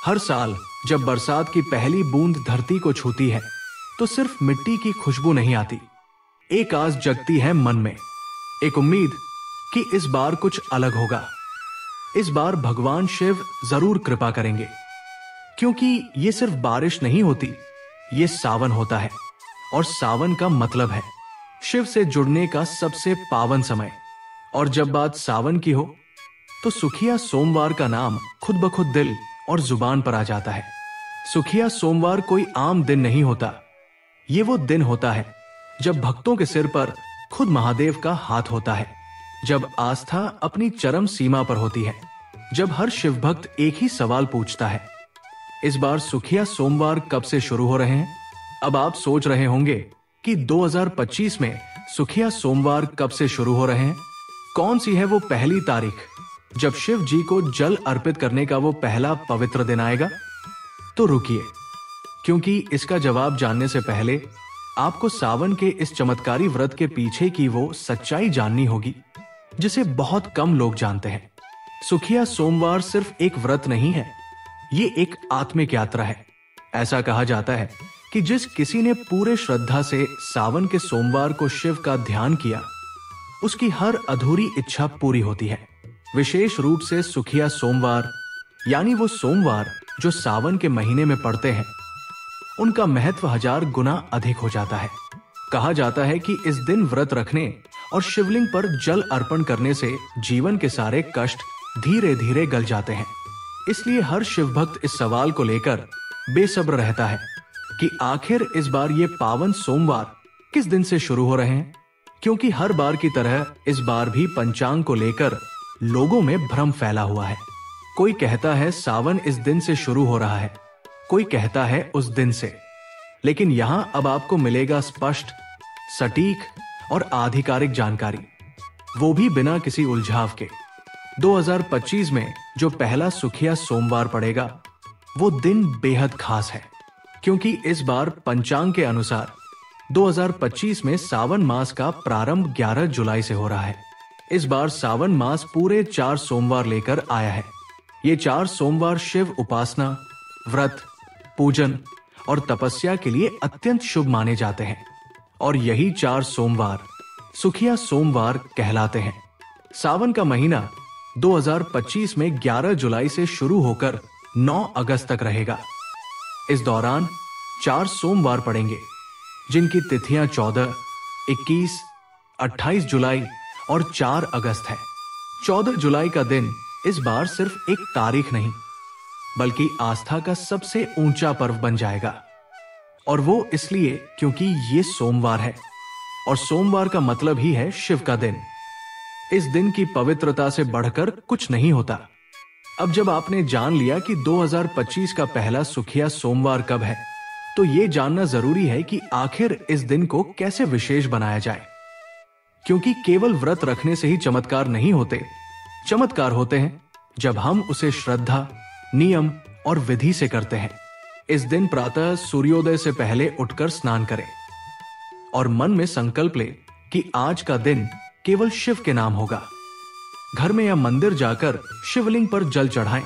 हर साल जब बरसात की पहली बूंद धरती को छूती है तो सिर्फ मिट्टी की खुशबू नहीं आती, एक आस जगती है मन में, एक उम्मीद कि इस बार कुछ अलग होगा। इस बार भगवान शिव जरूर कृपा करेंगे, क्योंकि ये सिर्फ बारिश नहीं होती, ये सावन होता है। और सावन का मतलब है शिव से जुड़ने का सबसे पावन समय। और जब बात सावन की हो तो सुखिया सोमवार का नाम खुद ब खुद दिल और जुबान पर आ जाता है। सुखिया सोमवार कोई आम दिन नहीं होता, ये वो दिन होता है जब भक्तों के सिर पर खुद महादेव का हाथ होता है, जब आस्था अपनी चरम सीमा पर होती है, जब हर शिव भक्त एक ही सवाल पूछता है, इस बार सुखिया सोमवार कब से शुरू हो रहे हैं? अब आप सोच रहे होंगे कि 2025 में सुखिया सोमवार कब से शुरू हो रहे हैं? कौन सी है वो पहली तारीख जब शिव जी को जल अर्पित करने का वो पहला पवित्र दिन आएगा? तो रुकिए, क्योंकि इसका जवाब जानने से पहले आपको सावन के इस चमत्कारी व्रत के पीछे की वो सच्चाई जाननी होगी जिसे बहुत कम लोग जानते हैं। सुखिया सोमवार सिर्फ एक व्रत नहीं है, ये एक आत्मिक यात्रा है। ऐसा कहा जाता है कि जिस किसी ने पूरे श्रद्धा से सावन के सोमवार को शिव का ध्यान किया, उसकी हर अधूरी इच्छा पूरी होती है। विशेष रूप से सुखिया सोमवार, यानी वो सोमवार जो सावन के महीने में पड़ते हैं, उनका महत्व 1000 गुना अधिक हो जाता है। कहा जाता है कि इस दिन व्रत रखने और शिवलिंग पर जल अर्पण करने से जीवन के सारे कष्ट धीरे धीरे गल जाते हैं। इसलिए हर शिव भक्त इस सवाल को लेकर बेसब्र रहता है कि आखिर इस बार ये पावन सोमवार किस दिन से शुरू हो रहे हैं, क्योंकि हर बार की तरह इस बार भी पंचांग को लेकर लोगों में भ्रम फैला हुआ है। कोई कहता है सावन इस दिन से शुरू हो रहा है, कोई कहता है उस दिन से। लेकिन यहां अब आपको मिलेगा स्पष्ट, सटीक और आधिकारिक जानकारी, वो भी बिना किसी उलझाव के। 2025 में जो पहला सुखिया सोमवार पड़ेगा, वो दिन बेहद खास है, क्योंकि इस बार पंचांग के अनुसार 2025 में सावन मास का प्रारंभ 11 जुलाई से हो रहा है। इस बार सावन मास पूरे 4 सोमवार लेकर आया है। ये 4 सोमवार शिव उपासना, व्रत, पूजन और तपस्या के लिए अत्यंत शुभ माने जाते हैं, और यही 4 सोमवार सुखिया सोमवार कहलाते हैं। सावन का महीना 2025 में 11 जुलाई से शुरू होकर 9 अगस्त तक रहेगा। इस दौरान 4 सोमवार पड़ेंगे, जिनकी तिथियां 14, 21, 28 जुलाई और 4 अगस्त है। 14 जुलाई का दिन इस बार सिर्फ एक तारीख नहीं, बल्कि आस्था का सबसे ऊंचा पर्व बन जाएगा। और वो इसलिए क्योंकि ये सोमवार है, और सोमवार का मतलब ही है शिव का दिन। इस दिन की पवित्रता से बढ़कर कुछ नहीं होता। अब जब आपने जान लिया कि 2025 का पहला सुखिया सोमवार कब है, तो ये जानना जरूरी है कि आखिर इस दिन को कैसे विशेष बनाया जाए। क्योंकि केवल व्रत रखने से ही चमत्कार नहीं होते। चमत्कार होते हैं जब हम उसे श्रद्धा, नियम और विधि से करते हैं। इस दिन प्रातः सूर्योदय से पहले उठकर स्नान करें और मन में संकल्प ले कि आज का दिन केवल शिव के नाम होगा। घर में या मंदिर जाकर शिवलिंग पर जल चढ़ाएं।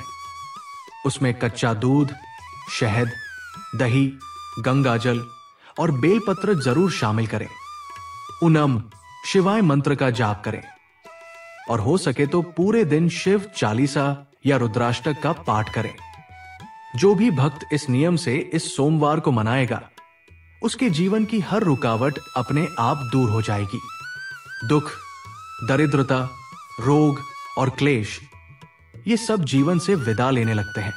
उसमें कच्चा दूध, शहद, दही, गंगाजल और बेलपत्र जरूर शामिल करें। उनम शिवाय मंत्र का जाप करें, और हो सके तो पूरे दिन शिव चालीसा या रुद्राष्टक का पाठ करें। जो भी भक्त इस नियम से इस सोमवार को मनाएगा, उसके जीवन की हर रुकावट अपने आप दूर हो जाएगी। दुख, दरिद्रता, रोग और क्लेश, ये सब जीवन से विदा लेने लगते हैं।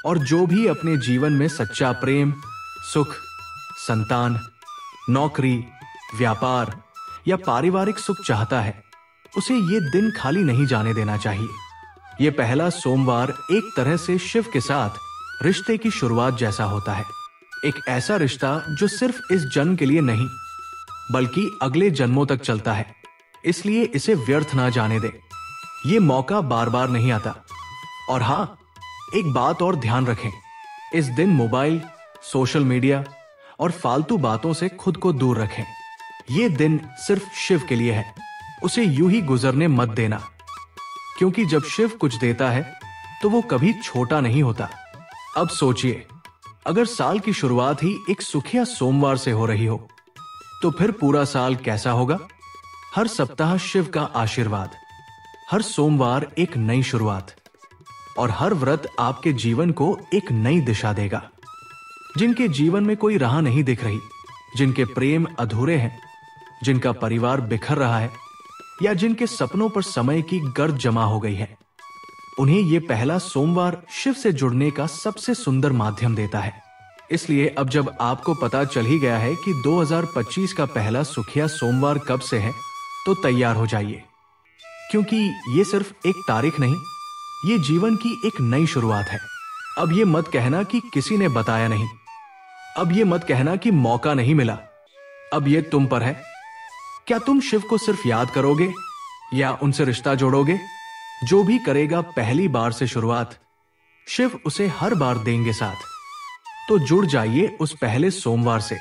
और जो भी अपने जीवन में सच्चा प्रेम, सुख, संतान, नौकरी, व्यापार या पारिवारिक सुख चाहता है, उसे ये दिन खाली नहीं जाने देना चाहिए। ये पहला सोमवार एक तरह से शिव के साथ रिश्ते की शुरुआत जैसा होता है। एक ऐसा रिश्ता जो सिर्फ इस जन्म के लिए नहीं, बल्कि अगले जन्मों तक चलता है। इसलिए इसे व्यर्थ ना जाने दे। ये मौका बार बार नहीं आता। और हां, एक बात और ध्यान रखें, इस दिन मोबाइल, सोशल मीडिया और फालतू बातों से खुद को दूर रखें। ये दिन सिर्फ शिव के लिए है, उसे यूं ही गुजरने मत देना। क्योंकि जब शिव कुछ देता है तो वो कभी छोटा नहीं होता। अब सोचिए, अगर साल की शुरुआत ही एक सुखिया सोमवार से हो रही हो, तो फिर पूरा साल कैसा होगा? हर सप्ताह शिव का आशीर्वाद, हर सोमवार एक नई शुरुआत, और हर व्रत आपके जीवन को एक नई दिशा देगा। जिनके जीवन में कोई राह नहीं दिख रही, जिनके प्रेम अधूरे हैं, जिनका परिवार बिखर रहा है, या जिनके सपनों पर समय की गर्द जमा हो गई है, उन्हें यह पहला सोमवार शिव से जुड़ने का सबसे सुंदर माध्यम देता है। इसलिए अब जब आपको पता चल ही गया है कि 2025 का पहला सुखिया सोमवार कब से है, तो तैयार हो जाइए, क्योंकि ये सिर्फ एक तारीख नहीं, ये जीवन की एक नई शुरुआत है। अब ये मत कहना कि किसी ने बताया नहीं, अब ये मत कहना कि मौका नहीं मिला। अब ये तुम पर है। क्या तुम शिव को सिर्फ याद करोगे या उनसे रिश्ता जोड़ोगे? जो भी करेगा पहली बार से शुरुआत, शिव उसे हर बार देंगे साथ। तो जुड़ जाइए उस पहले सोमवार से,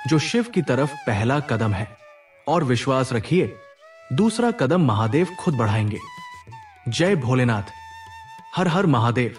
जो शिव की तरफ पहला कदम है, और विश्वास रखिए, दूसरा कदम महादेव खुद बढ़ाएंगे। जय भोलेनाथ। हर हर महादेव।